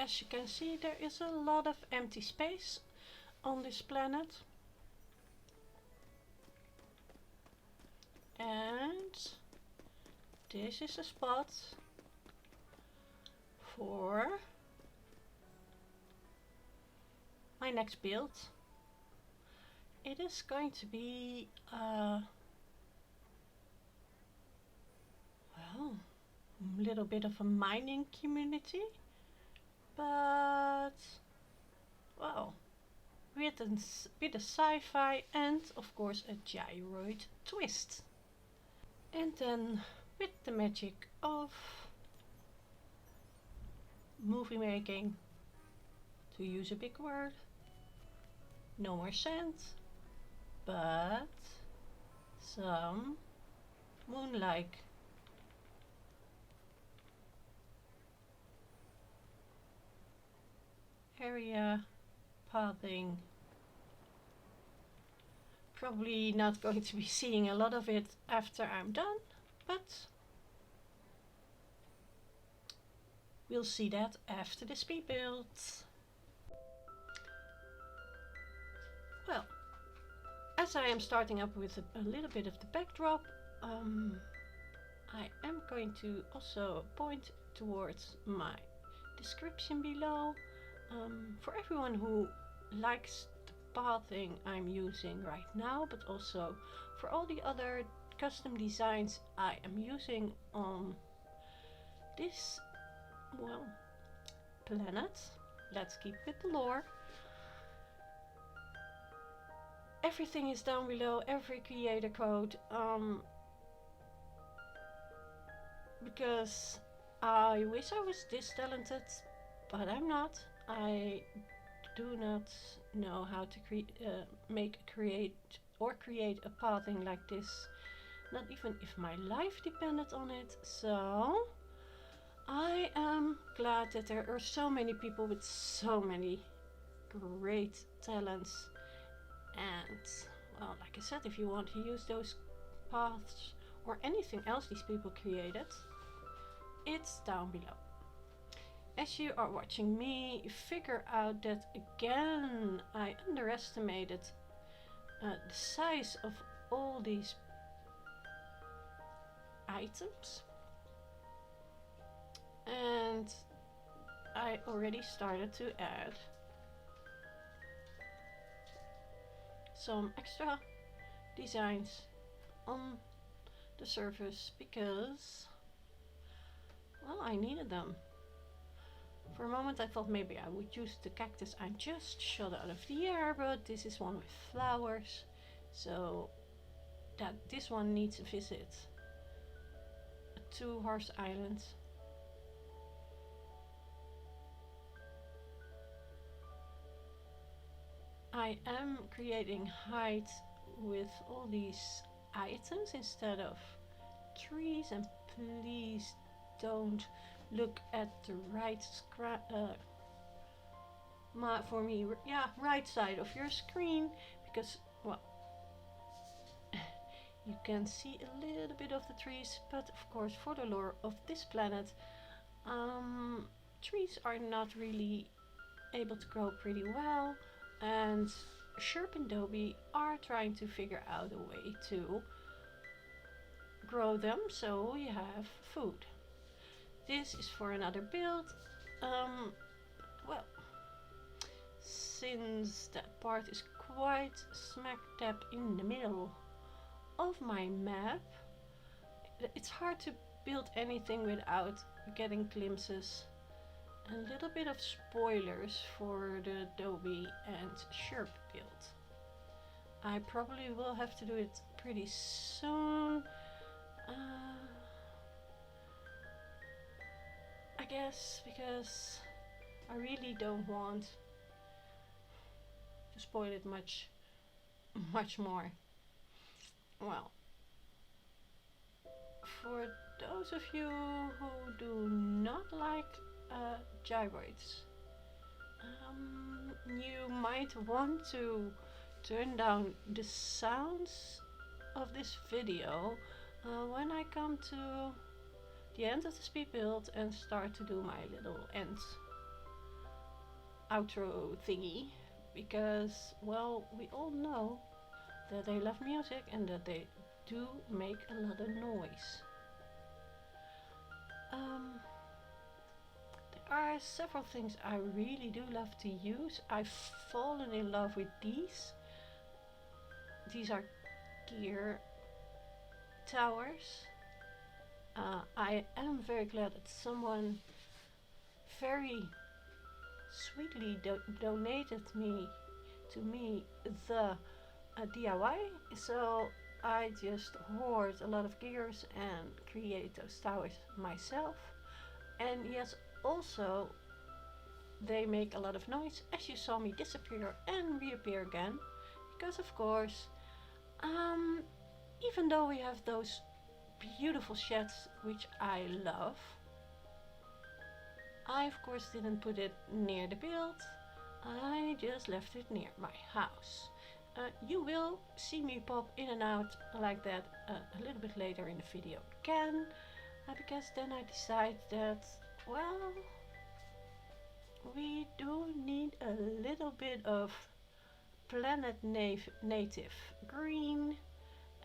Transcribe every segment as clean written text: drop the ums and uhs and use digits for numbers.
as you can see, there is a lot of empty space on this planet. And this is a spot for my next build. It is going to be well, a little bit of a mining community, but well, with a sci-fi and of course a gyroid twist. And then with the magic of movie making, to use a big word, no more sand, but some moon-like. Area pathing. Probably not going to be seeing a lot of it after I'm done, but we'll see that after the speed build. Well, as I am starting up with a little bit of the backdrop, I am going to also point towards my description below. For everyone who likes the pathing I'm using right now, but also for all the other custom designs I am using on this, well, planet. Let's keep with the lore. Everything is down below, every creator code, because I wish I was this talented, but I'm not. I do not know how to create a pathing like this, not even if my life depended on it. So I am glad that there are so many people with so many great talents. And well, like I said, if you want to use those paths or anything else these people created, it's down below. As you are watching me figure out that again I underestimated the size of all these items, and I already started to add some extra designs on the surface because, well, I needed them. For a moment I thought maybe I would use the cactus I just shot out of the air, but this is one with flowers, so that this one needs a visit to Horse Island. I am creating height with all these items instead of trees, and please don't look at the right right side of your screen, because, well, you can see a little bit of the trees, but of course for the lore of this planet, trees are not really able to grow pretty well, and Sherp and Dobie are trying to figure out a way to grow them so you have food. This is for another build. Well, since that part is quite smack dab in the middle of my map, it's hard to build anything without getting glimpses. A little bit of spoilers for the Dobie and Sherp build. I probably will have to do it pretty soon. I guess because I really don't want to spoil it much more. Well, for those of you who do not like gyroids, you might want to turn down the sounds of this video when I come to the end of the speed build and start to do my little end outro thingy, because, well, we all know that they love music and that they do make a lot of noise. There are several things I really do love to use. I've fallen in love with these. These are gear towers. I am very glad that someone very sweetly donated to me the DIY, so I just hoard a lot of gears and create those towers myself. And yes, also they make a lot of noise, as you saw me disappear and reappear again, because of course, even though we have those beautiful sheds which I love, I of course didn't put it near the build, I just left it near my house. You will see me pop in and out like that a little bit later in the video again, because then I decide that, well, we do need a little bit of planet native green,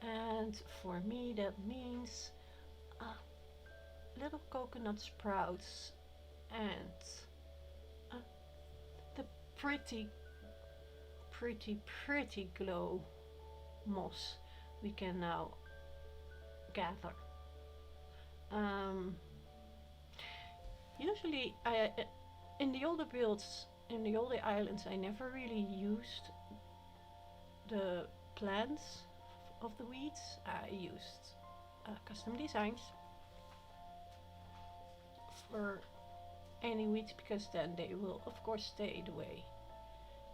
and for me that means little coconut sprouts and the pretty glow moss we can now gather. Usually in the older builds, in the older islands, I never really used the plants of the weeds. I used custom designs for any weeds, because then they will of course stay the way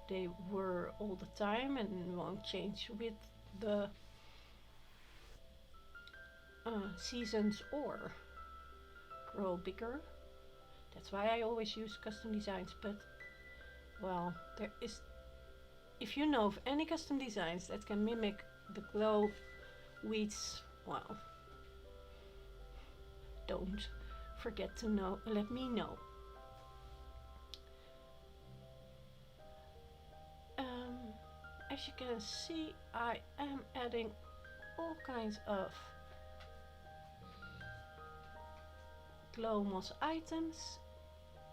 they were all the time and won't change with the seasons or grow bigger. That's why I always use custom designs. But well, there is, if you know of any custom designs that can mimic the glow weeds, well, don't forget to let me know. As you can see, I am adding all kinds of glow moss items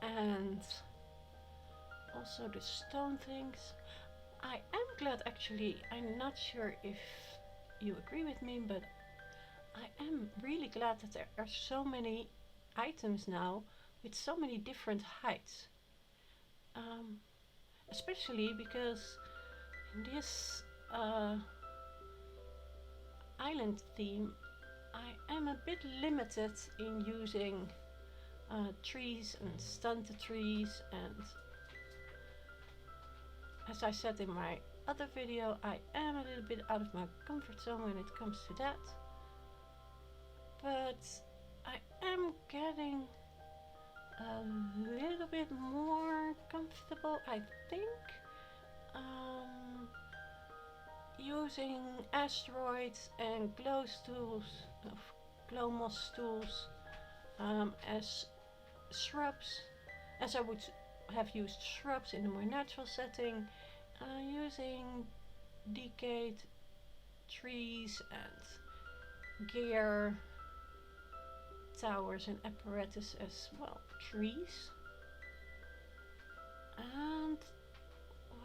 and also the stone things. I am glad, actually, I'm not sure if you agree with me, but I am really glad that there are so many items now with so many different heights. Especially because in this island theme, I am a bit limited in using trees and stunted trees, and as I said in my other video, I am a little bit out of my comfort zone when it comes to that, but I am getting a little bit more comfortable, I think, using asteroids and glow moss tools as shrubs, as I would have used shrubs in a more natural setting, using decayed trees and gear towers and apparatus as well, trees, and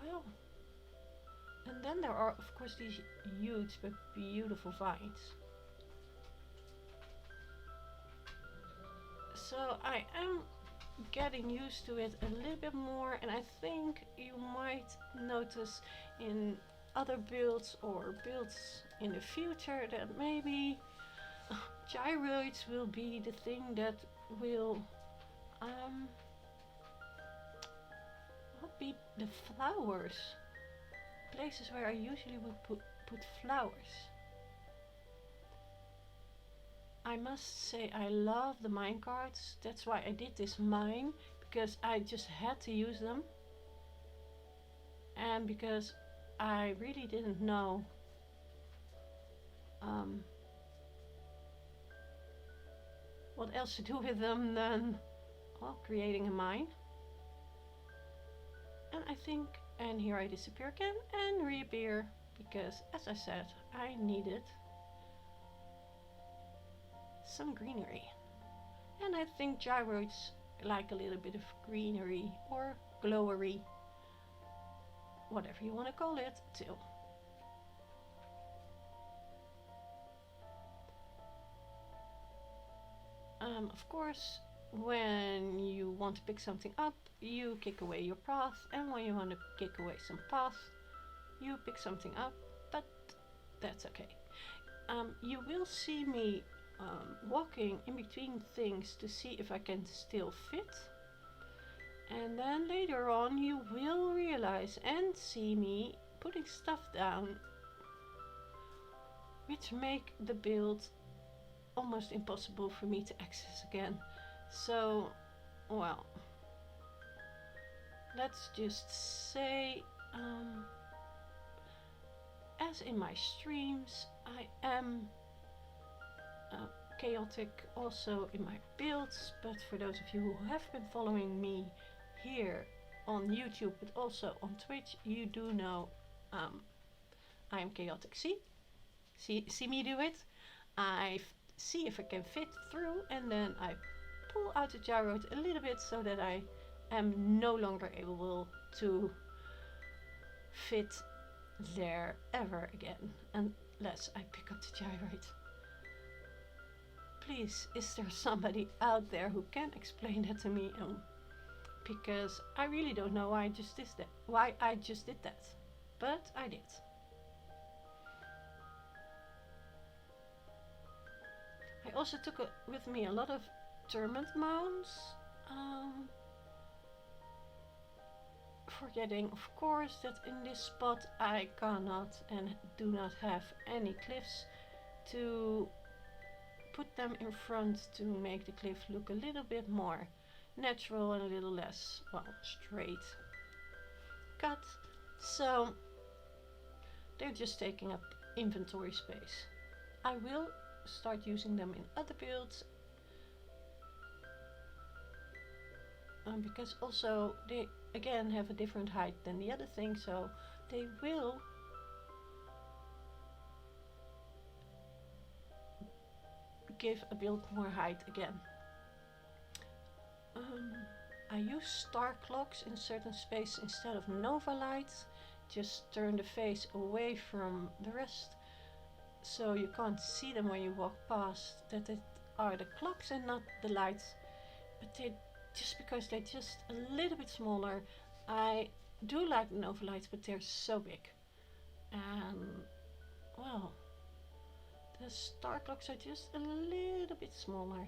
well, and then there are of course these huge but beautiful vines. So I am getting used to it a little bit more, and I think you might notice in other builds or builds in the future that maybe gyroids will be the thing that will be the flowers, places where I usually would put flowers. I must say I love the mine carts. That's why I did this mine, because I just had to use them, and because I really didn't know what else to do with them than, well, creating a mine. And I think, and here I disappear again and reappear, because as I said, I needed some greenery. And I think gyroids like a little bit of greenery or glowery, whatever you want to call it, too. Of course, when you want to pick something up, you kick away your path, and when you want to kick away some path, you pick something up, but that's okay. You will see me walking in between things to see if I can still fit, and then later on you will realize and see me putting stuff down which make the build almost impossible for me to access again. So, well, let's just say, as in my streams, I am chaotic also in my builds, but for those of you who have been following me here on YouTube but also on Twitch, you do know I am chaotic. See me do it. I see if I can fit through, and then I pull out the gyroid a little bit so that I am no longer able to fit there ever again, unless I pick up the gyroid. Please, is there somebody out there who can explain that to me? Because I really don't know why I just did that, but I did. I also took with me a lot of termite mounds, forgetting of course that in this spot I cannot and do not have any cliffs to put them in front to make the cliff look a little bit more natural and a little less, well, straight cut. So they're just taking up inventory space. I will start using them in other builds, because also they again have a different height than the other thing, so they will give a build more height again. I use star clocks in certain space instead of nova lights. Just turn the face away from the rest so you can't see them when you walk past, that it are the clocks and not the lights. But they, just because they're just a little bit smaller. I do like the nova lights, but they're so big. And well, the star clocks are just a little bit smaller.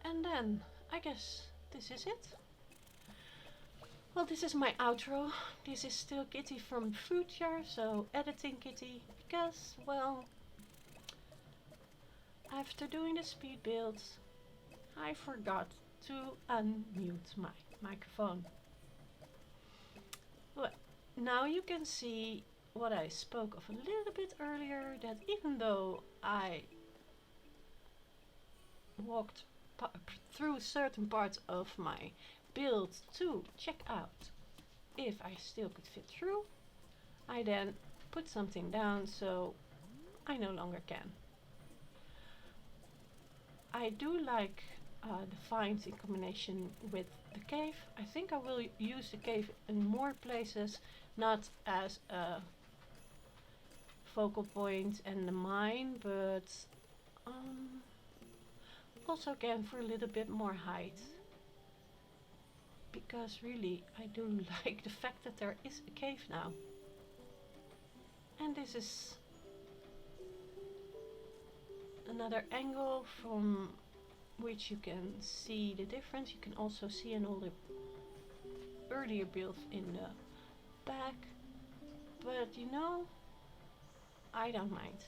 And then I guess this is it. Well, this is my outro. This is still Kitty from Fruit Jar, so editing Kitty, because, well, after doing the speed builds, I forgot to unmute my microphone. Well, now you can see what I spoke of a little bit earlier, that even though I walked through certain parts of my build to check out if I still could fit through, I then put something down so I no longer can. I do like the finds in combination with the cave. I think I will use the cave in more places, not as a focal point and the mine, but also again for a little bit more height. Because really I do like the fact that there is a cave now. And this is another angle from which you can see the difference. You can also see an older, earlier build in the back. But you know, I don't mind.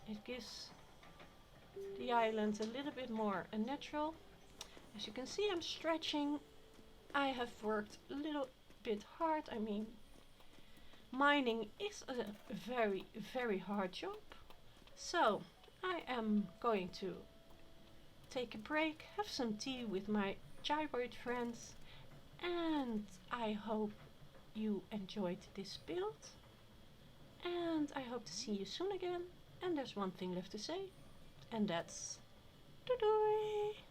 It gives the island a little bit more natural. As you can see, I'm stretching. I have worked a little bit hard. I mean, mining is a very, very hard job. So I am going to take a break, have some tea with my gyroid friends, And I hope you enjoyed this build. And I hope to see you soon again. And there's one thing left to say. And that's... Doei!